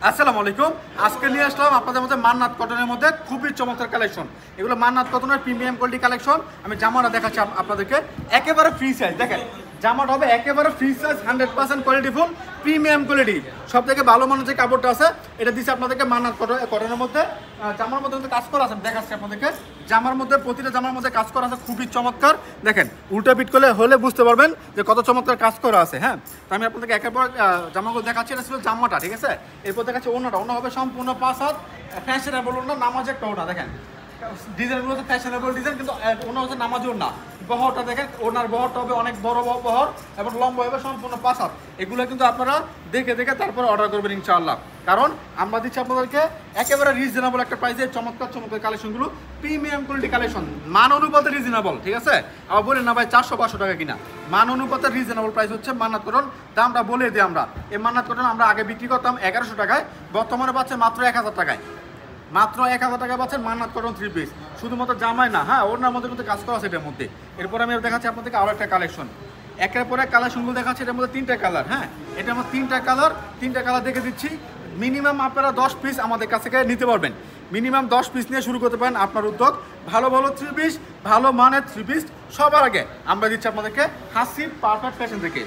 আসসালামু আলাইকুম। আজকে নিয়ে আসলাম আপনাদের মধ্যে মান্নাত কটনের মধ্যে খুবই চমৎকার কালেকশন। এগুলো মান্নাত কটনের প্রিমিয়াম কোয়ালিটি কালেকশন। আমি জামাটা দেখাচ্ছি আপনাদেরকে, একেবারে ফ্রি সাইজ। দেখেন জামাটা হবে একেবারে ফ্রি সাইজ, 100% কোয়ালিটিফুল প্রিমিয়াম কোয়ালিটি। সব থেকে ভালো মানের যে কাপড়টা আছে এটা দিচ্ছে আপনাদেরকে মান্নাত কটনের মধ্যে। জামার মধ্যে কিন্তু কাজ করা আছে, দেখাচ্ছি আপনাদেরকে। জামার মধ্যে প্রতিটা জামার মধ্যে কাজ করা আছে খুবই চমৎকার। দেখেন উল্টা পিট করলে হলে বুঝতে পারবেন যে কত চমৎকার কাজ করা আছে। হ্যাঁ, তো আমি আপনাদেরকে একের পর জামাগুলো দেখাচ্ছি। এটা ছিল জামাটা, ঠিক আছে। এরপর দেখাচ্ছি ওনাটা। ওনা হবে সম্পূর্ণ 5 হাত ফ্যাশনেবল ওনা, নামাজ একটা ওনা। দেখেন ডিজাইনগুলো হচ্ছে ফ্যাশনেবল ডিজাইন, কিন্তু ওনা হচ্ছে নামাজি ওনা। বহরটা দেখেন, ওনার বহরটা হবে অনেক বড় বহর এবং লম্বা হবে সম্পূর্ণ 5 হাত। এগুলো কিন্তু আপনারা দেখে দেখে তারপরে অর্ডার করবেন ইনশাআল্লাহ, কারণ আমরা দিচ্ছি আপনাদেরকে একেবারে রিজনেবল একটা প্রাইসে চমৎকার চমৎকার কালেকশনগুলো, প্রিমিয়াম কোয়ালিটি কালেকশন, মান অনুপাতে রিজনেবল, ঠিক আছে। আবার বলেন না ভাই 400-500 টাকা কিনা, মান অনুপাতে রিজনেবল প্রাইস হচ্ছে মান্নাত কটন। দামটা বলে দিই আমরা, এই মান্নাত কটন আমরা আগে বিক্রি করতাম 1100 টাকায়, বর্তমানে পাচ্ছে মাত্র 1000 টাকায়। মাত্র 1000 টাকা পাচ্ছেন মান্নাত কটন 3 পিস। শুধুমাত্র জামাই না, হ্যাঁ ওনার মধ্যে কিন্তু কাজ করা আছে এটার মধ্যে। এরপর আমি দেখাচ্ছি আপনাদেরকে আরও একটা কালেকশন। একের পর এক কালেকশনগুলো দেখাচ্ছি। এটার মধ্যে 3টা কালার। হ্যাঁ, এটার মধ্যে 3টা কালার দেখে দিচ্ছি। মিনিমাম আপনারা 10 পিস আমাদের কাছ থেকে নিতে পারবেন। মিনিমাম 10 পিস নিয়ে শুরু করতে পারেন আপনার উদ্যোগ। ভালো ভালো 3 পিস, ভালো মানের 3 পিস সবার আগে আমরা দিচ্ছি আপনাদেরকে হাসিব পারফেক্ট ফ্যাশন থেকে।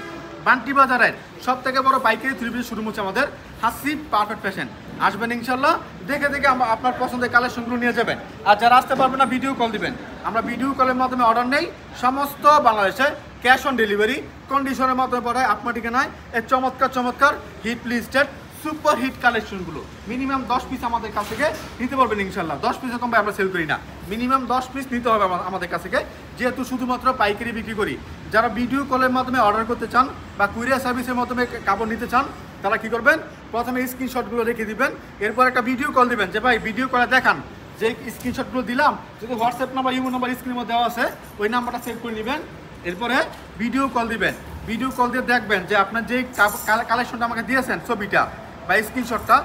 বান্টি বাজারের সব থেকে বড় পাইকারি 3 পিস শুরু হচ্ছে আমাদের হাসিব পারফেক্ট ফ্যাশন। আসবেন ইনশাল্লাহ, দেখে দেখে আপনার পছন্দের কালেকশনগুলো নিয়ে যাবেন। আর যারা আসতে পারবেন না ভিডিও কল দিবেন, আমরা ভিডিও কলের মাধ্যমে অর্ডার নেই। সমস্ত বাংলাদেশে ক্যাশ অন ডেলিভারি কন্ডিশনের মাধ্যমে পাঠায় আপনার ঠিকানায় এই চমৎকার চমৎকার হিট লিস্টেড সুপার হিট কালেকশনগুলো। মিনিমাম 10 পিস আমাদের কাছ থেকে নিতে পারবেন ইনশাল্লাহ। 10 পিসের কম আমরা সেল করি না, মিনিমাম 10 পিস নিতে হবে আমাদের কাছ থেকে, যেহেতু শুধুমাত্র পাইকারি বিক্রি করি। যারা ভিডিও কলের মাধ্যমে অর্ডার করতে চান বা কুরিয়ার সার্ভিসের মাধ্যমে কাপড় নিতে চান, তারা কি করবেন, প্রথমে স্ক্রিনশটগুলো রেখে দিবেন। এরপর একটা ভিডিও কল দিবেন যে ভাই ভিডিও করে দেখান। যে স্ক্রিনশটগুলো দিলাম, যদি হোয়াটসঅ্যাপ নাম্বার ইমো নাম্বার স্ক্রিনের মধ্যে দেওয়া আছে, ওই নাম্বারটা সেভ করে নেবেন। এরপরে ভিডিও কল দিবেন। ভিডিও কল দিয়ে দেখবেন যে আপনার যেই কালেকশনটা আমাকে দিয়েছেন, ছবিটা বা স্ক্রিনশটটা,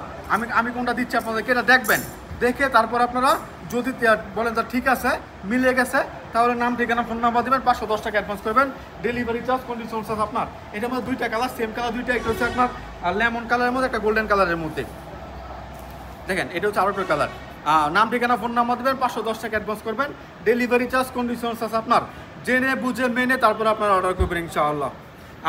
আমি কোনটা দিচ্ছি আপনাদেরকে, এটা দেখবেন। দেখে তারপর আপনারা যদি বলেন যে ঠিক আছে মিলে গেছে, তাহলে নাম ঠিকানা ফোন নাম্বার দেবেন, 510 টাকা অ্যাডভান্স করবেন। ডেলিভারি চার্জ কন্ডিশন চার্জ আপনার। এটার মধ্যে 2টা কালার, সেম কালার 2টা। একটা হচ্ছে আপনার লেমন কালারের মধ্যে, একটা গোল্ডেন কালারের মধ্যে। দেখেন এটা হচ্ছে আরো একটা কালার। নাম ঠিকানা ফোন নাম্বার দেবেন, 510 টাকা অ্যাডভান্স করবেন। ডেলিভারি চার্জ কন্ডিশন চার্জ আপনার। জেনে বুঝে মেনে তারপর আপনারা অর্ডার করবেন ইনশাআল্লাহ।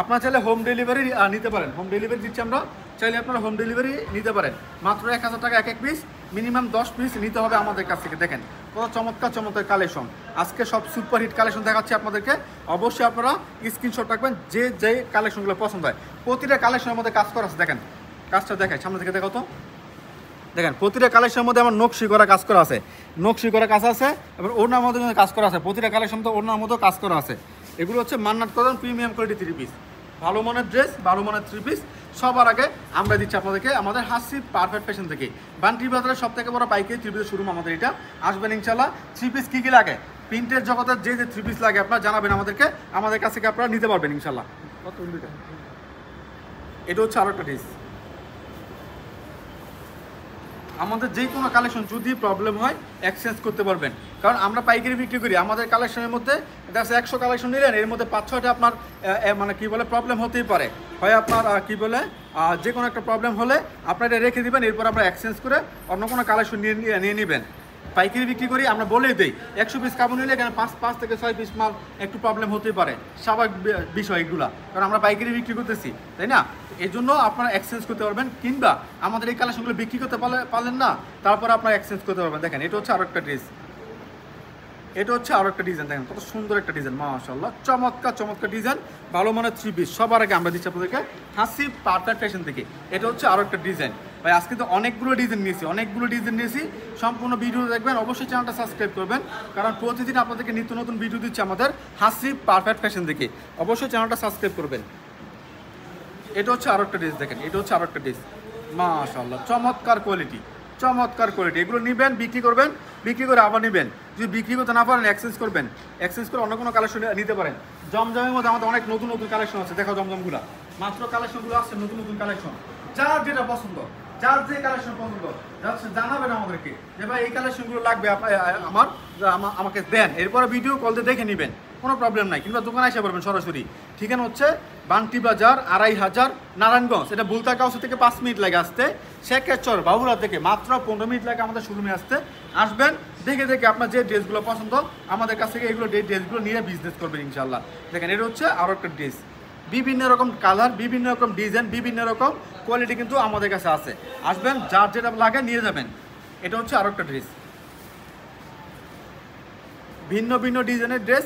আপনার চাইলে হোম ডেলিভারি নিতে পারেন, হোম ডেলিভারি দিচ্ছি আমরা, চাইলে আপনারা হোম ডেলিভারি নিতে পারেন। মাত্র 1000 টাকা এক পিস, মিনিমাম 10 পিস নিতে হবে আমাদের কাছ থেকে। দেখেন কত চমৎকার চমৎকার কালেকশন। আজকে সব সুপার হিট কালেকশন দেখাচ্ছি আপনাদেরকে। অবশ্যই আপনারা স্ক্রিনশট রাখবেন যে যে কালেকশনগুলো পছন্দ হয়। প্রতিটা কালেকশনের মধ্যে কাজ করা আছে। দেখেন কাজটা দেখায়, সামনে থেকে দেখো তো। দেখেন প্রতিটা কালেকশনের মধ্যে আমার নকশি করা কাজ করা আছে, নকশি করা কাজ আছে, এবং ওনার মধ্যে কাজ করা আছে। প্রতিটা কালেকশন তো ওনার মধ্যেও কাজ করা আছে। এগুলো হচ্ছে মান্নাত কটন প্রিমিয়াম কোয়ালিটি 3 পিস। ভালো মানের ড্রেস, ভালো মানের 3 পিস সবার আগে আমরা দিচ্ছি আপনাদেরকে আমাদের হাসিব পারফেক্ট ফ্যাশন থেকে। বান্টি বাজারের সব থেকে বড় পাইকারি 3 পিসের শোরুম আমাদের এটা। আসবেন ইনশাল্লাহ। 3 পিস কী কী লাগে, প্রিন্টের জগতের যে যে 3 পিস লাগে আপনারা জানাবেন আমাদেরকে, আমাদের কাছ থেকে আপনারা নিতে পারবেন ইনশাল্লাহ। এটা হচ্ছে আরও একটা ড্রেস। আমাদের যে কোনো কালেকশন যদি প্রবলেম হয় এক্সচেঞ্জ করতে পারবেন, কারণ আমরা পাইকারি বিক্রি করি। আমাদের কালেকশনের মধ্যে দেখা 100 কালেকশন নিলেন, এর মধ্যে 5-6টা আপনার মানে কী বলে প্রবলেম হতেই পারে। হয় আপনার কী বলে যে কোনো একটা প্রবলেম হলে আপনারা এটা রেখে দেবেন, এরপর আমরা এক্সচেঞ্জ করে অন্য কোনো কালেকশন নিয়ে নেবেন। পাইকারি বিক্রি করি আমরা, বলেই দিই 100 পিস কাপড় নিলে এখানে 5 থেকে 6 পিস মাল একটু প্রবলেম হতেই পারে, স্বাভাবিক বিষয় এগুলা, কারণ আমরা পাইকারি বিক্রি করতেছি, তাই না। এই জন্য আপনারা এক্সচেঞ্জ করতে পারবেন, কিংবা আমাদের এই কালেকশনগুলো বিক্রি করতে পারলেন না, তারপরে আপনারা এক্সচেঞ্জ করতে পারবেন। দেখেন এটা হচ্ছে আরও একটা ড্রেস, এটা হচ্ছে আরও একটা ডিজাইন। দেখেন কত সুন্দর একটা ডিজাইন, মাশাআল্লাহ চমৎকার চমৎকার ডিজাইন। ভালো মানের 3 পিস সবার আগে আমরা দিচ্ছি আপনাদেরকে হাসিব পারফেক্ট ফ্যাশন থেকে। এটা হচ্ছে আরও একটা ডিজাইন। ভাই আজকে তো অনেকগুলো ডিজাইন নিয়েছি, সম্পূর্ণ ভিডিও দেখবেন। অবশ্যই চ্যানেলটা সাবস্ক্রাইব করবেন, কারণ প্রতিদিন আপনাদেরকে নিত্য নতুন ভিডিও দিচ্ছে আমাদের হাসিব পারফেক্ট ফ্যাশন থেকে। অবশ্যই চ্যানেলটা সাবস্ক্রাইব করবেন। এটা হচ্ছে আরও একটা ড্রেস। দেখেন এটা হচ্ছে আরও একটা ড্রেস, মাশাআল্লাহ চমৎকার কোয়ালিটি, চমৎকার কোয়ালিটি। এগুলো নেবেন, বিক্রি করবেন, বিক্রি করে আবার নেবেন। যদি বিক্রি করতে না পারেন এক্সচেঞ্জ করবেন, এক্সচেঞ্জ করে অন্য কোনো কালেকশন নিতে পারেন। জমজমের মধ্যে আমাদের অনেক নতুন নতুন কালেকশন আছে, দেখো জমজমগুলো মাত্র কালেকশনগুলো আসছে, নতুন নতুন কালেকশন। যার যেটা পছন্দ, যার যে কালেকশন পছন্দ জানাবেন আমাদেরকে যে ভাই এই কালেকশনগুলো লাগবে আমাকে দেন। এরপরে ভিডিও কল দিয়ে দেখে নেবেন, কোনো প্রবলেম নাই, কিংবা দোকানে এসে পারবেন সরাসরি। ঠিকানা হচ্ছে বান্টি বাজার 2500 নারায়ণগঞ্জ। এটা বুলতা কাউসি থেকে 5 মিনিট লাগে আসতে, শেখেরচর বাবুরা থেকে মাত্র 15 মিনিট লাগে আমাদের শোরুমে আসতে। আসবেন, দেখে দেখে আপনার যে ড্রেসগুলো পছন্দ আমাদের কাছ থেকে এগুলো ড্রেসগুলো নিয়ে বিজনেস করবেন ইনশাল্লাহ। দেখেন এটা হচ্ছে আরও একটা ড্রেস, বিভিন্ন রকম কালার, বিভিন্ন রকম ডিজাইন, বিভিন্ন রকম কোয়ালিটি কিন্তু আমাদের কাছে আছে। আসবেন, যার যেটা লাগে নিয়ে যাবেন। এটা হচ্ছে আরও একটা ড্রেস, ভিন্ন ভিন্ন ডিজাইনের ড্রেস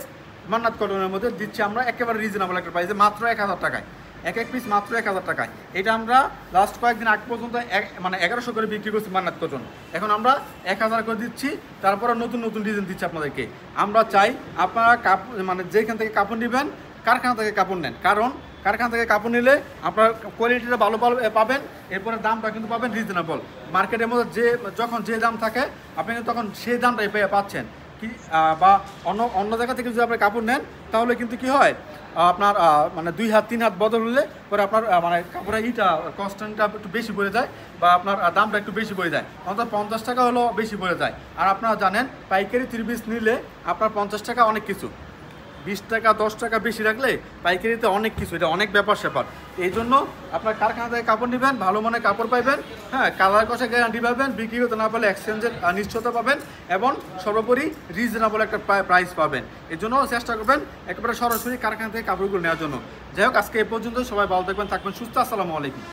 মান্নাত কটনের মধ্যে দিচ্ছি আমরা একেবারে রিজনেবল একটা প্রাইসে, মাত্র 1000 টাকায়। এক পিস মাত্র 1000 টাকায়। এটা আমরা লাস্ট কয়েকদিন আগ পর্যন্ত মানে 1100 করে বিক্রি করছি মান্নাত কটন, এখন আমরা 1000 করে দিচ্ছি। তারপরে নতুন নতুন ডিজাইন দিচ্ছি আপনাদেরকে। আমরা চাই আপনারা মানে যেখান থেকে কাপড় নেবেন কারখানা থেকে কাপড় নেন, কারণ কারখানা থেকে কাপড় নিলে আপনার কোয়ালিটিটা ভালো পাবেন, এরপরে দামটা কিন্তু পাবেন রিজনেবল। মার্কেটের মধ্যে যখন যে দাম থাকে আপনি কিন্তু তখন সেই দামটাই পাচ্ছেন কি, বা অন্য জায়গা থেকে যদি আপনি কাপড় নেন তাহলে কিন্তু কি হয়, আপনার মানে 2 হাত 3 হাত বদল হলে পরে আপনার মানে কাপড়ের কস্টটা একটু বেশি পড়ে যায়, বা আপনার দামটা একটু বেশি পড়ে যায়, অন্তত 50 টাকা হলেও বেশি পড়ে যায়। আর আপনারা জানেন পাইকারি 3 পিস নিলে আপনার 50 টাকা অনেক কিছু, 20 টাকা 10 টাকা বেশি রাখলে পাইকারিতে অনেক কিছু, এটা অনেক ব্যাপার স্যাপার। এই জন্য আপনার কারখানা থেকে কাপড় নেবেন, ভালো মানের কাপড় পাইবেন, হ্যাঁ, কালার কষা গ্যারান্টি পাবেন, বিক্রি করতে না পারলে এক্সচেঞ্জের নিশ্চয়তা পাবেন, এবং সর্বোপরি রিজনেবল একটা প্রাইস পাবেন। এই জন্য চেষ্টা করবেন একেবারে সরাসরি কারখানা থেকে কাপড়গুলো নেওয়ার জন্য। যাই হোক, আজকে এ পর্যন্ত, সবাই ভালো থাকবেন, থাকবেন সুস্থ। আসসালামু আলাইকুম।